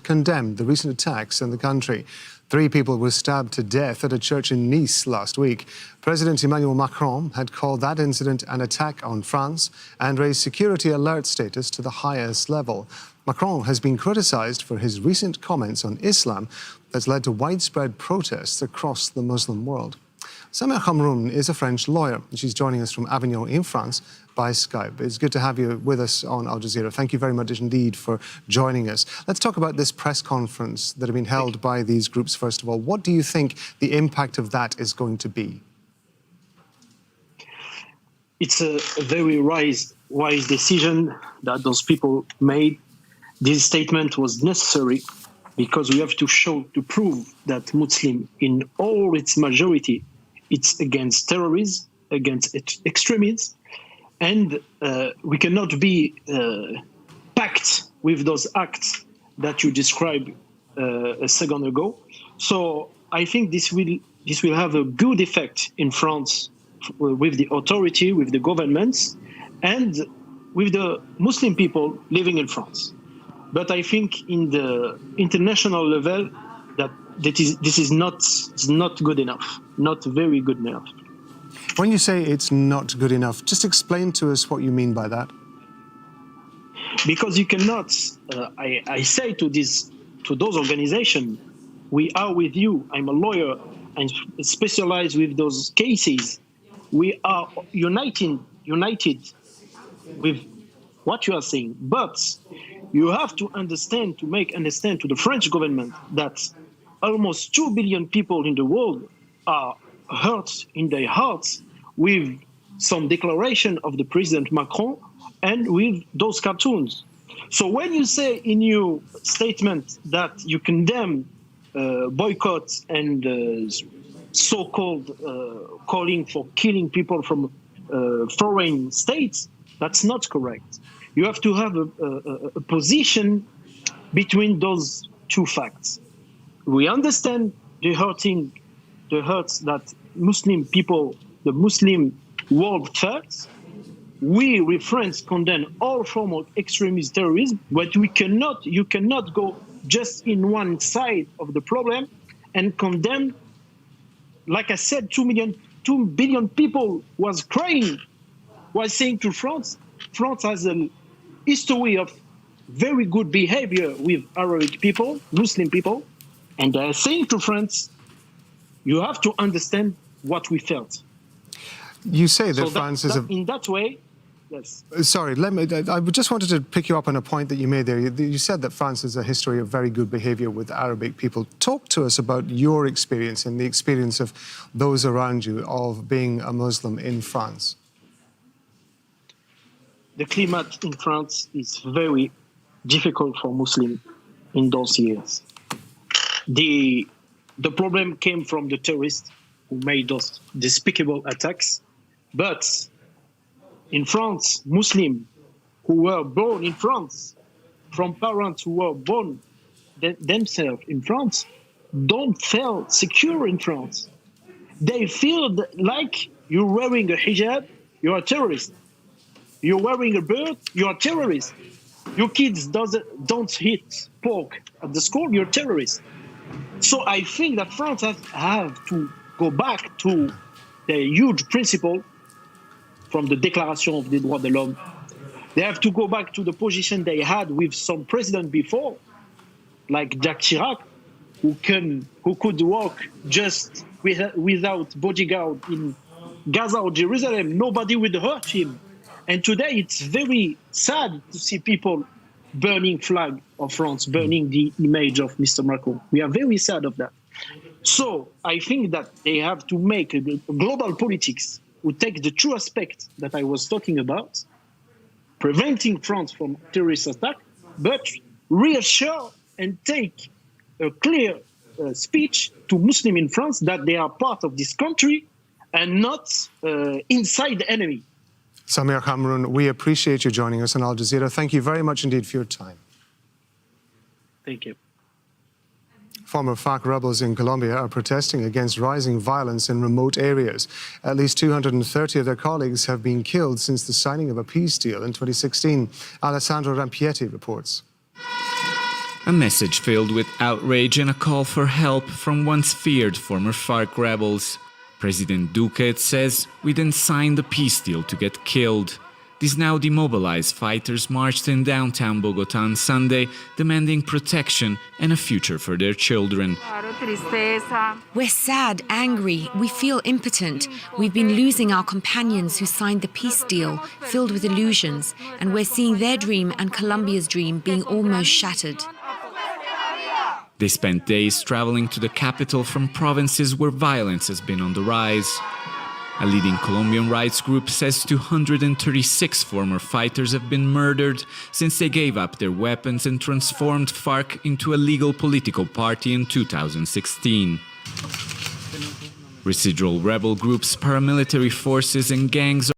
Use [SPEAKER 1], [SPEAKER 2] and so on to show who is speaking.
[SPEAKER 1] condemned the recent attacks in the country. 3 people were stabbed to death at a church in Nice last week. President Emmanuel Macron had called that incident an attack on France and raised security alert status to the highest level. Macron has been criticised for his recent comments on Islam that's led to widespread protests across the Muslim world. SAMIR HAMROUN is a French lawyer. She's joining us from Avignon in France by Skype. It's good to have you with us on Al Jazeera. Thank you very much indeed for joining us. Let's talk about this press conference that have been held by these groups, first of all. What do you think the impact of that is going to be?
[SPEAKER 2] It's a very wise decision that those people made. This statement was necessary because we have to prove that Muslim, in all its majority, it's against terrorism, against extremism, and we cannot be packed with those acts that you described a second ago. So I think this will have a good effect in France with the authority, with the governments, and with the Muslim people living in France. But I think in the international level this is not good enough, not very good enough.
[SPEAKER 1] When you say it's not good enough, just explain to us what you mean by that.
[SPEAKER 2] Because you cannot, I say to those organizations, we are with you. I'm a lawyer and specialized with those cases. We are united with what you are saying. But you have to understand, to make understand to the French government that almost 2 billion people in the world are hurt in their hearts with some declaration of the President Macron and with those cartoons. So when you say in your statement that you condemn boycotts and so-called calling for killing people from foreign states, that's not correct. You have to have a position between those two facts. We understand the hurts that Muslim people, the Muslim world facts. We, with France, condemn all form of extremist terrorism, but you cannot go just in one side of the problem and condemn. Like I said, 2 billion people was crying, was saying to France has a history of very good behavior with Arabic people, Muslim people, and they're saying to France, you have to understand what we felt.
[SPEAKER 1] You say that France is
[SPEAKER 2] in that way, yes.
[SPEAKER 1] Sorry, I just wanted to pick you up on a point that you made there. You said that France has a history of very good behavior with Arabic people. Talk to us about your experience and the experience of those around you of being a Muslim in France.
[SPEAKER 2] The climat in France is very difficult for Muslims in those years. The problem came from the terrorists who made those despicable attacks. But in France, Muslims who were born in France, from parents who were born themselves in France, don't feel secure in France. They feel like you're wearing a hijab, you're a terrorist. You're wearing a beard, you're a terrorist. Your kids don't eat pork at the school, you're a terrorist. So I think that France have to go back to the huge principle from the Déclaration of des Droits de l'Homme. They have to go back to the position they had with some president before, like Jacques Chirac, who could walk just without bodyguard in Gaza or Jerusalem. Nobody would hurt him. And today it's very sad to see people burning flag of France, burning the image of Mr. Macron. We are very sad of that. So I think that they have to make a global politics who take the true aspect that I was talking about, preventing France from terrorist attack, but reassure and take a clear speech to Muslims in France that they are part of this country and not inside the enemy.
[SPEAKER 1] SAMIR HAMROUN, we appreciate you joining us on Al Jazeera. Thank you very much indeed for your time.
[SPEAKER 2] Thank you.
[SPEAKER 1] Former FARC rebels in Colombia are protesting against rising violence in remote areas. At least 230 of their colleagues have been killed since the signing of a peace deal in 2016. Alessandro Rampietti reports.
[SPEAKER 3] A message filled with outrage and a call for help from once feared former FARC rebels. President Duque, it says, we didn't sign the peace deal to get killed. These now demobilized fighters marched in downtown Bogota on Sunday, demanding protection and a future for their children.
[SPEAKER 4] We're sad, angry, we feel impotent. We've been losing our companions who signed the peace deal, filled with illusions, and we're seeing their dream and Colombia's dream being almost shattered.
[SPEAKER 3] They spent days traveling to the capital from provinces where violence has been on the rise. A leading Colombian rights group says 236 former fighters have been murdered since they gave up their weapons and transformed FARC into a legal political party in 2016. Residual rebel groups, paramilitary forces and gangs